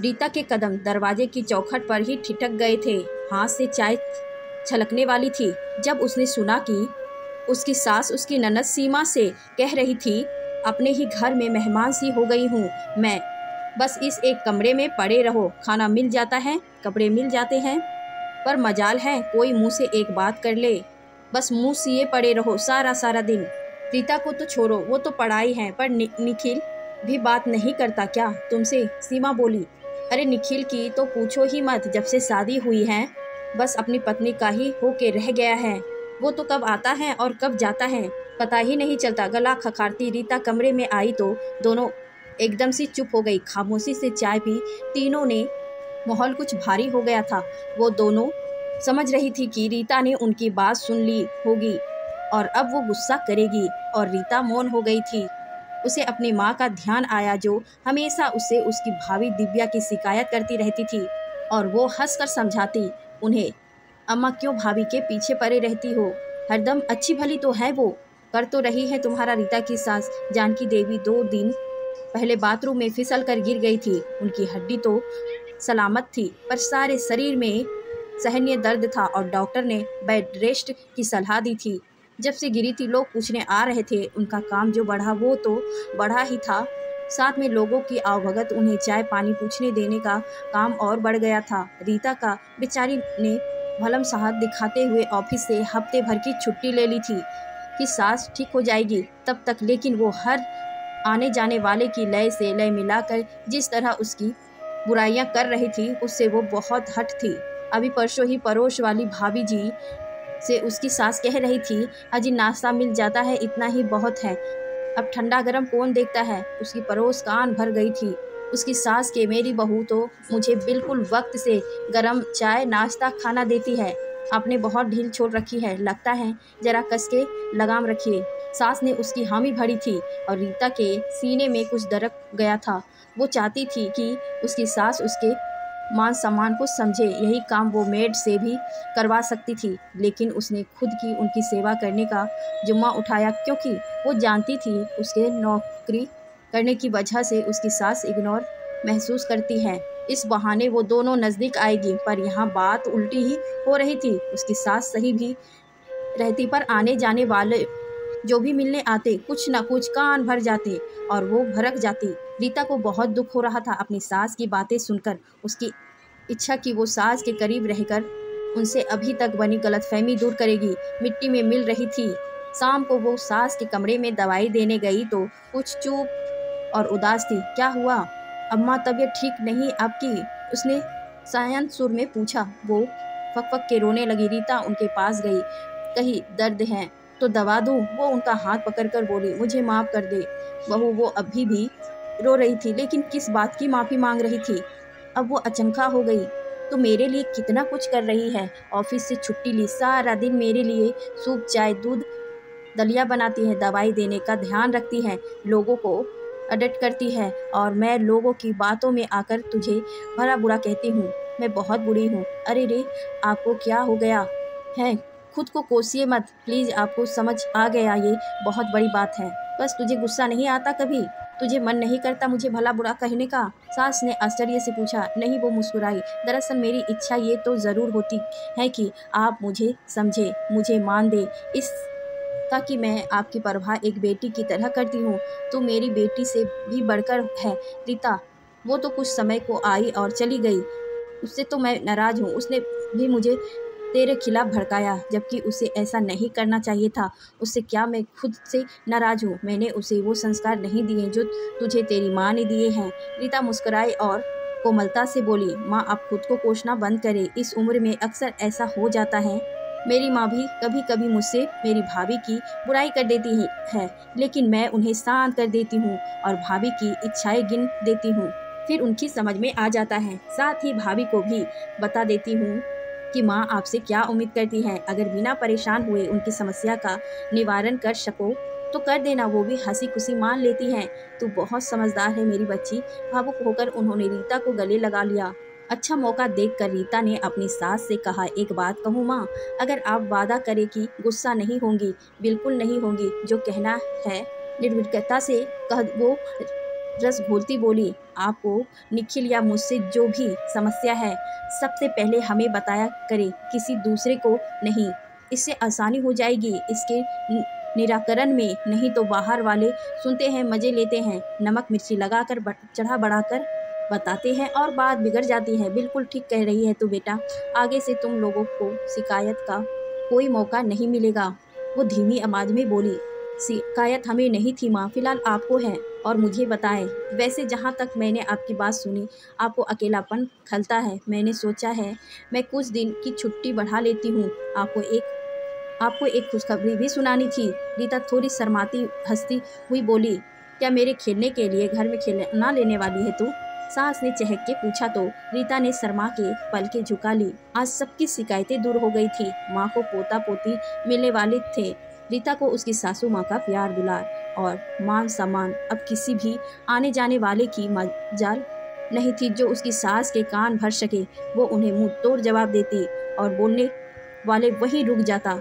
रीता के कदम दरवाजे की चौखट पर ही ठिठक गए थे। हाथ से चाय छलकने वाली थी जब उसने सुना कि उसकी सास उसकी ननद सीमा से कह रही थी, अपने ही घर में मेहमान सी हो गई हूँ मैं, बस इस एक कमरे में पड़े रहो, खाना मिल जाता है, कपड़े मिल जाते हैं, पर मजाल है कोई मुंह से एक बात कर ले, बस मुंह सिए पड़े रहो सारा सारा दिन। रीता को तो छोड़ो, वो तो पढ़ाई है, पर निखिल भी बात नहीं करता क्या तुमसे? सीमा बोली। अरे निखिल की तो पूछो ही मत, जब से शादी हुई है बस अपनी पत्नी का ही होके रह गया है। वो तो कब आता है और कब जाता है पता ही नहीं चलता। गला खखारती रीता कमरे में आई तो दोनों एकदम से चुप हो गई। खामोशी से चाय पी तीनों ने। माहौल कुछ भारी हो गया था। वो दोनों समझ रही थी कि रीता ने उनकी बात सुन ली होगी और अब वो गुस्सा करेगी, और रीता मौन हो गई थी। उसे अपनी माँ का ध्यान आया जो हमेशा उससे उसकी भाभी दिव्या की शिकायत करती रहती थी, और वो हंसकर समझाती उन्हें, अम्मा क्यों भाभी के पीछे पड़े रहती हो, हरदम अच्छी भली तो है वो, कर तो रही है तुम्हारा रीता की सास जानकी देवी 2 दिन पहले बाथरूम में फिसल कर गिर गई थी। उनकी हड्डी तो सलामत थी पर सारे शरीर में सहनीय दर्द था और डॉक्टर ने बेड रेस्ट की सलाह दी थी। जब से गिरी थी लोग पूछने आ रहे थे। उनका काम जो बढ़ा वो तो बढ़ा ही था, साथ में लोगों की आवभगत उन्हें चाय पानी पूछने देने का काम और बढ़ गया था। रीता का बेचारी ने भलम साहस दिखाते हुए ऑफिस से हफ्ते भर की छुट्टी ले ली थी कि सास ठीक हो जाएगी तब तक, लेकिन वो हर आने जाने वाले की लय से लय मिलाकर जिस तरह उसकी बुराइयां कर रही थी उससे वो बहुत हट थी। अभी परसों ही पड़ोस वाली भाभी जी से उसकी सास कह रही थी, अजी नाश्ता मिल जाता है इतना ही बहुत है, अब ठंडा गरम कौन देखता है। उसकी पड़ोस कान भर गई थी उसकी सास के, मेरी बहू तो मुझे बिल्कुल वक्त से गरम चाय नाश्ता खाना देती है, आपने बहुत ढील छोड़ रखी है, लगता है जरा कस के लगाम रखिए। सास ने उसकी हामी भरी थी और रीता के सीने में कुछ दरक गया था। वो चाहती थी कि उसकी सास उसके मान सम्मान को समझे, यही काम वो मेड से भी करवा सकती थी, लेकिन उसने खुद की उनकी सेवा करने का जुम्मा उठाया क्योंकि वो जानती थी उसके नौकरी करने की वजह से उसकी सास इग्नोर महसूस करती है। इस बहाने वो दोनों नज़दीक आएगी, पर यहाँ बात उल्टी ही हो रही थी। उसकी सास सही भी रहती पर आने जाने वाले जो भी मिलने आते कुछ न कुछ कान भर जाते और वो भड़क जाती। रीता को बहुत दुख हो रहा था अपनी सास की बातें सुनकर। उसकी इच्छा कि वो सास के करीब रहकर उनसे अभी तक बनी गलतफहमी दूर करेगी मिट्टी में मिल रही थी। शाम को वो सास के कमरे में दवाई देने गई तो कुछ चुप और उदास थी। क्या हुआ अम्मा, तबीयत ठीक नहीं आपकी? उसने शांत सुर में पूछा। वो फक फक के रोने लगी। रीता उनके पास गई। कहीं दर्द है तो दवा दूं? वो उनका हाथ पकड़कर बोली, मुझे माफ़ कर दे बहू। वो अभी भी रो रही थी, लेकिन किस बात की माफ़ी मांग रही थी? अब वो अचंका हो गई। तो मेरे लिए कितना कुछ कर रही है, ऑफिस से छुट्टी ली, सारा दिन मेरे लिए सूप चाय दूध दलिया बनाती है, दवाई देने का ध्यान रखती है, लोगों को अडेट करती है, और मैं लोगों की बातों में आकर तुझे भला बुरा कहती हूँ। मैं बहुत बुरी हूँ। अरे रे, आपको क्या हो गया है? खुद को कोसिए मत प्लीज़, आपको समझ आ गया ये बहुत बड़ी बात है। बस तुझे गुस्सा नहीं आता कभी? तुझे मन नहीं करता मुझे भला बुरा कहने का? सास ने आश्चर्य से पूछा। नहीं, वो मुस्कुराई। दरअसल मेरी इच्छा ये तो ज़रूर होती है कि आप मुझे समझे, मुझे मान दे, इसका कि मैं आपकी परवाह एक बेटी की तरह करती हूँ। तो मेरी बेटी से भी बढ़कर है रीता। वो तो कुछ समय को आई और चली गई, उससे तो मैं नाराज़ हूँ। उसने भी मुझे तेरे खिलाफ भड़काया, जबकि उसे ऐसा नहीं करना चाहिए था। उससे क्या मैं खुद से नाराज़ हूँ? मैंने उसे वो संस्कार नहीं दिए जो तुझे तेरी माँ ने दिए हैं। रीता मुस्कुराई और कोमलता से बोली, माँ आप खुद को कोसना बंद करें, इस उम्र में अक्सर ऐसा हो जाता है। मेरी माँ भी कभी कभी मुझसे मेरी भाभी की बुराई कर देती है, लेकिन मैं उन्हें शांत कर देती हूँ और भाभी की इच्छाएं गिन देती हूँ, फिर उनकी समझ में आ जाता है। साथ ही भाभी को भी बता देती हूँ कि माँ आपसे क्या उम्मीद करती है। अगर बिना परेशान हुए उनकी समस्या का निवारण कर सको तो कर देना। वो भी हंसी खुशी मान लेती हैं। तू बहुत समझदार है मेरी बच्ची। भावुक होकर उन्होंने रीता को गले लगा लिया। अच्छा मौका देखकर रीता ने अपनी सास से कहा, एक बात कहूँ माँ, अगर आप वादा करें कि गुस्सा नहीं होंगी, बिल्कुल नहीं होंगी, जो कहना है निर्भीकता से कह। वो रस घोलती बोली, आपको निखिल या मुझसे जो भी समस्या है सबसे पहले हमें बताया करे, किसी दूसरे को नहीं। इससे आसानी हो जाएगी इसके निराकरण में। नहीं तो बाहर वाले सुनते हैं, मज़े लेते हैं, नमक मिर्ची लगाकर चढ़ा बढ़ाकर बताते हैं और बात बिगड़ जाती है। बिल्कुल ठीक कह रही है तू बेटा, आगे से तुम लोगों को शिकायत का कोई मौका नहीं मिलेगा। वो धीमी आवाज में बोली। शिकायत हमें नहीं थी माँ, फिलहाल आपको है। और मुझे बताएं, वैसे जहाँ तक मैंने आपकी बात सुनी, आपको अकेलापन खलता है। मैंने सोचा है मैं कुछ दिन की छुट्टी बढ़ा लेती हूँ। आपको एक खुशखबरी भी सुनानी थी। रीता थोड़ी शर्माती हंसती हुई बोली, क्या मेरे खेलने के लिए घर में खिलौना लेने वाली है तू? सास ने चहक के पूछा तो रीता ने शर्मा के पलकें झुका ली। आज सबकी शिकायतें दूर हो गई थी। माँ को पोता पोती मिलने वाले थे। रीता को उसकी सासू माँ का प्यार दुलार और मान सम्मान अब किसी भी आने जाने वाले की मजाल नहीं थी जो उसकी सास के कान भर सके। वो उन्हें मुंह तोड़ जवाब देती और बोलने वाले वहीं रुक जाता।